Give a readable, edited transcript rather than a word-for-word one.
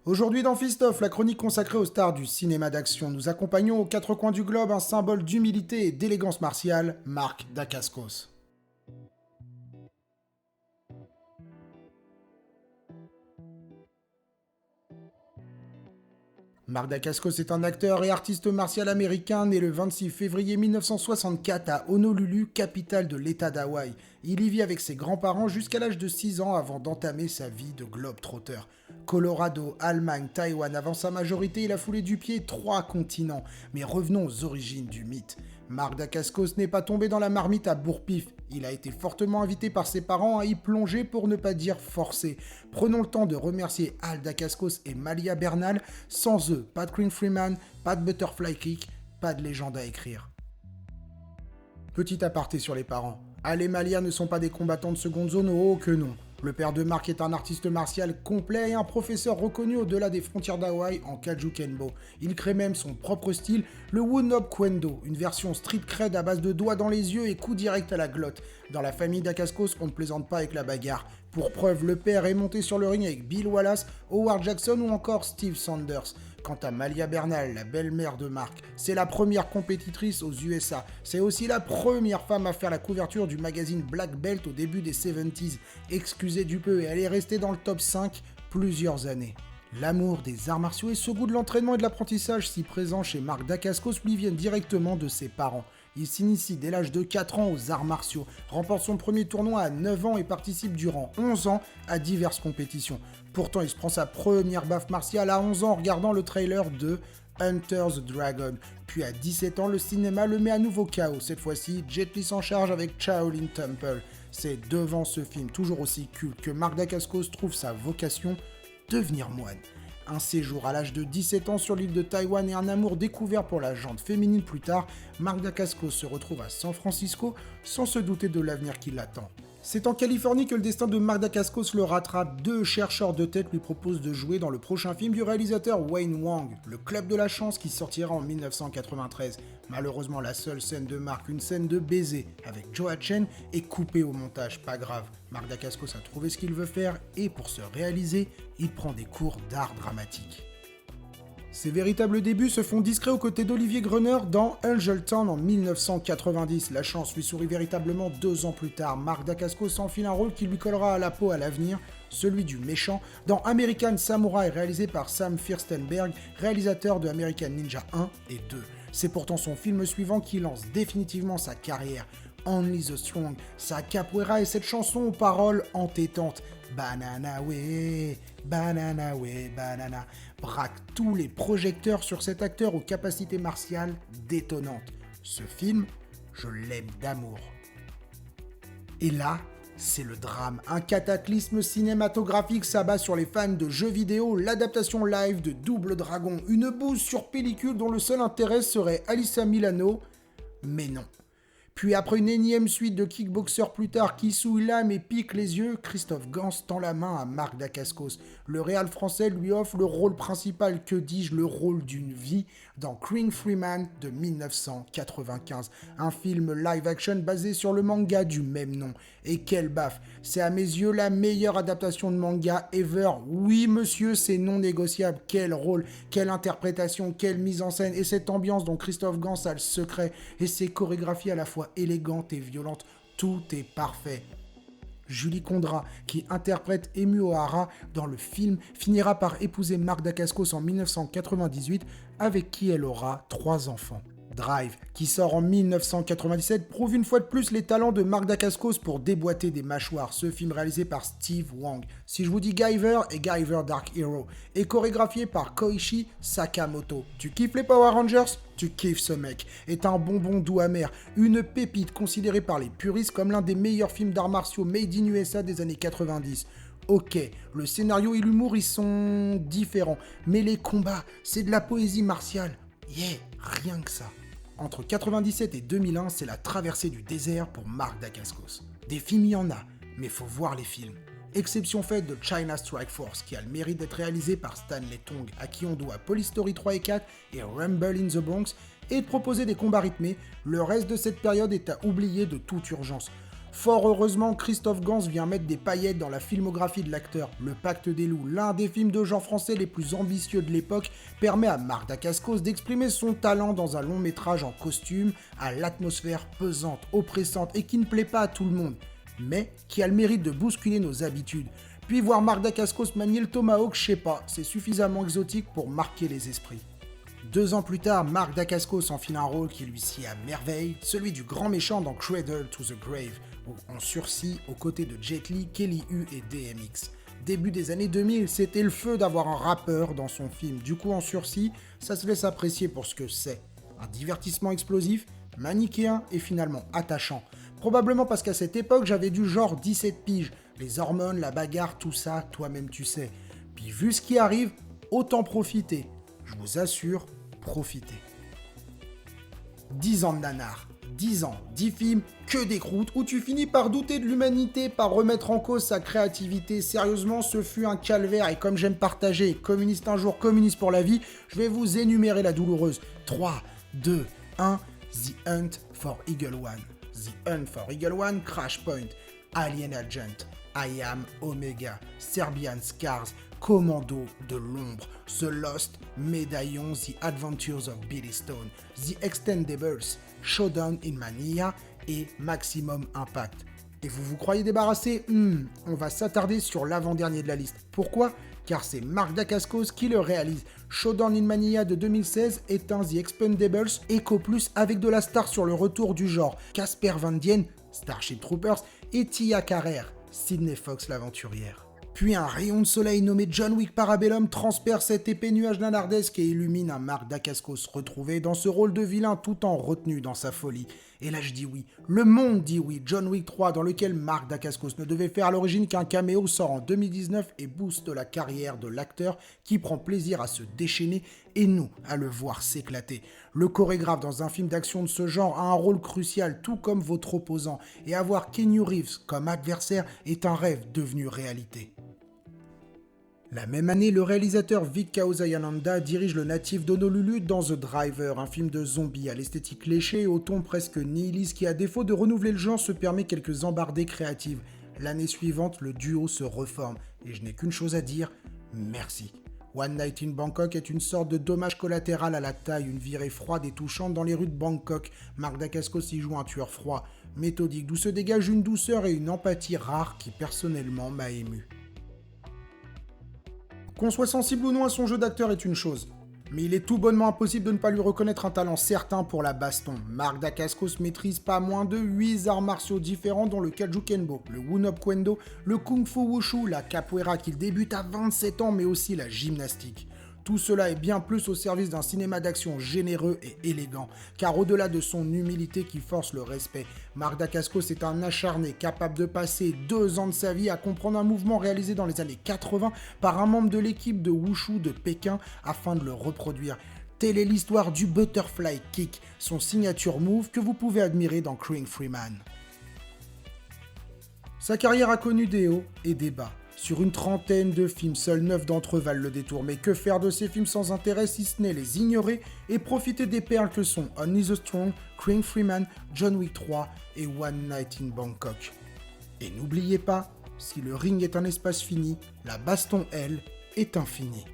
Aujourd'hui dans Fist Off, la chronique consacrée aux stars du cinéma d'action, nous accompagnons aux quatre coins du globe un symbole d'humilité et d'élégance martiale, Marc Dacascos. Marc Dacascos est un acteur et artiste martial américain né le 26 février 1964 à Honolulu, capitale de l'État d'Hawaï. Il y vit avec ses grands-parents jusqu'à l'âge de 6 ans avant d'entamer sa vie de globe-trotter. Colorado, Allemagne, Taïwan, avant sa majorité, il a foulé du pied 3 continents. Mais revenons aux origines du mythe. Marc Dacascos n'est pas tombé dans la marmite à bourre-pif. Il a été fortement invité par ses parents à y plonger pour ne pas dire forcé. Prenons le temps de remercier Al Dacascos et Malia Bernal. Sans eux, pas de Queen Freeman, pas de Butterfly Kick, pas de légende à écrire. Petit aparté sur les parents. Al et Malia ne sont pas des combattants de seconde zone, oh que non. Le père de Marc est un artiste martial complet et un professeur reconnu au-delà des frontières d'Hawaï en Kaju Kenbo. Il crée même son propre style, le Wunop Kwendo, une version street cred à base de doigts dans les yeux et coups directs à la glotte. Dans la famille Dacascos, on ne plaisante pas avec la bagarre. Pour preuve, le père est monté sur le ring avec Bill Wallace, Howard Jackson ou encore Steve Sanders. Quant à Malia Bernal, la belle-mère de Marc, c'est la première compétitrice aux USA. C'est aussi la première femme à faire la couverture du magazine Black Belt au début des 70s. Excusez du peu, et elle est restée dans le top 5 plusieurs années. L'amour des arts martiaux et ce goût de l'entraînement et de l'apprentissage si présent chez Marc Dacascos lui viennent directement de ses parents. Il s'initie dès l'âge de 4 ans aux arts martiaux, remporte son premier tournoi à 9 ans et participe durant 11 ans à diverses compétitions. Pourtant, il se prend sa première baffe martiale à 11 ans en regardant le trailer de Hunter the Dragon. Puis à 17 ans, le cinéma le met à nouveau KO. Cette fois-ci, Jet Li s'en charge avec Shaolin Temple. C'est devant ce film toujours aussi culte que Marc Dacascos trouve sa vocation, devenir moine. Un séjour à l'âge de 17 ans sur l'île de Taïwan et un amour découvert pour la jante féminine plus tard, Marc Dacascos se retrouve à San Francisco sans se douter de l'avenir qui l'attend. C'est en Californie que le destin de Marc Dacascos le rattrape. 2 chercheurs de tête lui proposent de jouer dans le prochain film du réalisateur Wayne Wang, Le Club de la Chance, qui sortira en 1993. Malheureusement, la seule scène de Marc, une scène de baiser avec Joa Chen, est coupée au montage. Pas grave, Marc Dacascos a trouvé ce qu'il veut faire et pour se réaliser, il prend des cours d'art dramatique. Ses véritables débuts se font discrets aux côtés d'Olivier Gruner dans Angel Town en 1990. La chance lui sourit véritablement 2 ans plus tard. Marc Dacascos s'enfile un rôle qui lui collera à la peau à l'avenir, celui du méchant, dans American Samurai, réalisé par Sam Firstenberg, réalisateur de American Ninja 1 et 2. C'est pourtant son film suivant qui lance définitivement sa carrière. Only the Strong, sa capoeira et cette chanson aux paroles entêtantes. Banana way, banana, braque tous les projecteurs sur cet acteur aux capacités martiales détonnantes. Ce film, je l'aime d'amour. Et là, c'est le drame. Un cataclysme cinématographique s'abat sur les fans de jeux vidéo, l'adaptation live de Double Dragon, une bouse sur pellicule dont le seul intérêt serait Alyssa Milano, mais non. Puis après une énième suite de Kickboxer plus tard qui souille l'âme et pique les yeux, Christophe Gans tend la main à Marc Dacascos. Le réal français lui offre le rôle principal, que dis-je, le rôle d'une vie, dans Queen Freeman de 1995. Un film live-action basé sur le manga du même nom. Et quelle baffe! C'est à mes yeux la meilleure adaptation de manga ever. Oui monsieur, c'est non négociable. Quel rôle, quelle interprétation, quelle mise en scène. Et cette ambiance dont Christophe Gans a le secret. Et ses chorégraphies à la fois élégante et violente, tout est parfait. Julie Condra, qui interprète Emu Ohara dans le film, finira par épouser Marc Dacascos en 1998, avec qui elle aura 3 enfants. Drive, qui sort en 1997, prouve une fois de plus les talents de Marc Dacascos pour déboîter des mâchoires. Ce film réalisé par Steve Wang. Si je vous dis Guyver et Guyver Dark Hero, et chorégraphié par Koichi Sakamoto. Tu kiffes les Power Rangers ? Tu kiffes ce mec. Est un bonbon doux amer, une pépite considérée par les puristes comme l'un des meilleurs films d'arts martiaux made in USA des années 90. Ok, le scénario et l'humour ils sont différents, mais les combats, c'est de la poésie martiale. Yeah, rien que ça. Entre 97 et 2001, c'est la traversée du désert pour Marc Dacascos. Des films, il y en a, mais faut voir les films. Exception faite de China Strike Force, qui a le mérite d'être réalisé par Stanley Tong, à qui on doit Police Story 3 et 4 et Rumble in the Bronx, et de proposer des combats rythmés, le reste de cette période est à oublier de toute urgence. Fort heureusement, Christophe Gans vient mettre des paillettes dans la filmographie de l'acteur. Le Pacte des loups, l'un des films de genre français les plus ambitieux de l'époque, permet à Marc Dacascos d'exprimer son talent dans un long métrage en costume, à l'atmosphère pesante, oppressante et qui ne plaît pas à tout le monde, mais qui a le mérite de bousculer nos habitudes. Puis voir Marc Dacascos manier le tomahawk, je sais pas, c'est suffisamment exotique pour marquer les esprits. 2 ans plus tard, Marc Dacascos enfile un rôle qui lui sied à merveille, celui du grand méchant dans Cradle to the Grave, où on sursit aux côtés de Jet Li, Kelly Hu et DMX. Début des années 2000, c'était le feu d'avoir un rappeur dans son film. Du coup, en sursis, ça se laisse apprécier pour ce que c'est. Un divertissement explosif, manichéen et finalement attachant. Probablement parce qu'à cette époque, j'avais du genre 17 piges. Les hormones, la bagarre, tout ça, toi-même tu sais. Puis vu ce qui arrive, autant profiter. Je vous assure, profitez. 10 ans de nanar. 10 ans, 10 films, que des croûtes, où tu finis par douter de l'humanité, par remettre en cause sa créativité. Sérieusement, ce fut un calvaire, et comme j'aime partager, communiste un jour, communiste pour la vie, je vais vous énumérer la douloureuse. 3, 2, 1, The Hunt for Eagle One. The Hunt for Eagle One, Crash Point, Alien Agent, I Am Omega, Serbian Scars, Commando de l'ombre, The Lost, Médaillon, The Adventures of Billy Stone, The Extendables, Showdown in Mania et Maximum Impact. Et vous vous croyez débarrassé? On va s'attarder sur l'avant-dernier de la liste. Pourquoi? Car c'est Marc Dacascos qui le réalise. Showdown in Mania de 2016 est un The Expendables Echo Plus avec de la star sur le retour du genre. Casper Van Dien, Starship Troopers et Tia Carrere, Sidney Fox l'aventurière. Puis un rayon de soleil nommé John Wick Parabellum transperce cet épais nuage nanardesque et illumine un Marc Dacascos retrouvé dans ce rôle de vilain tout en retenu dans sa folie. Et là je dis oui, le monde dit oui, John Wick 3 dans lequel Marc Dacascos ne devait faire à l'origine qu'un caméo sort en 2019 et booste la carrière de l'acteur qui prend plaisir à se déchaîner et nous à le voir s'éclater. Le chorégraphe dans un film d'action de ce genre a un rôle crucial tout comme votre opposant et avoir Keanu Reeves comme adversaire est un rêve devenu réalité. La même année, le réalisateur Vic Kausayananda dirige le natif d'Honolulu dans The Driver, un film de zombies à l'esthétique léchée et au ton presque nihiliste qui, à défaut de renouveler le genre, se permet quelques embardées créatives. L'année suivante, le duo se reforme, et je n'ai qu'une chose à dire, merci. One Night in Bangkok est une sorte de dommage collatéral à la taille, une virée froide et touchante dans les rues de Bangkok. Marc Dacascos y joue un tueur froid, méthodique, d'où se dégage une douceur et une empathie rares qui personnellement m'a ému. Qu'on soit sensible ou non à son jeu d'acteur est une chose, mais il est tout bonnement impossible de ne pas lui reconnaître un talent certain pour la baston. Marc Dacascos maîtrise pas moins de 8 arts martiaux différents dont le Kajukenbo, le Wunop Kendo, le Kung Fu Wushu, la Capoeira qu'il débute à 27 ans mais aussi la gymnastique. Tout cela est bien plus au service d'un cinéma d'action généreux et élégant, car au-delà de son humilité qui force le respect, Marc Dacascos est un acharné capable de passer 2 ans de sa vie à comprendre un mouvement réalisé dans les années 80 par un membre de l'équipe de Wushu de Pékin afin de le reproduire. Telle est l'histoire du Butterfly Kick, son signature move que vous pouvez admirer dans Crying Freeman. Sa carrière a connu des hauts et des bas. Sur une trentaine de films, seuls 9 d'entre eux valent le détour. Mais que faire de ces films sans intérêt si ce n'est les ignorer et profiter des perles que sont Only the Strong, Crying Freeman, John Wick 3 et One Night in Bangkok. Et n'oubliez pas, si le ring est un espace fini, la baston, elle, est infinie.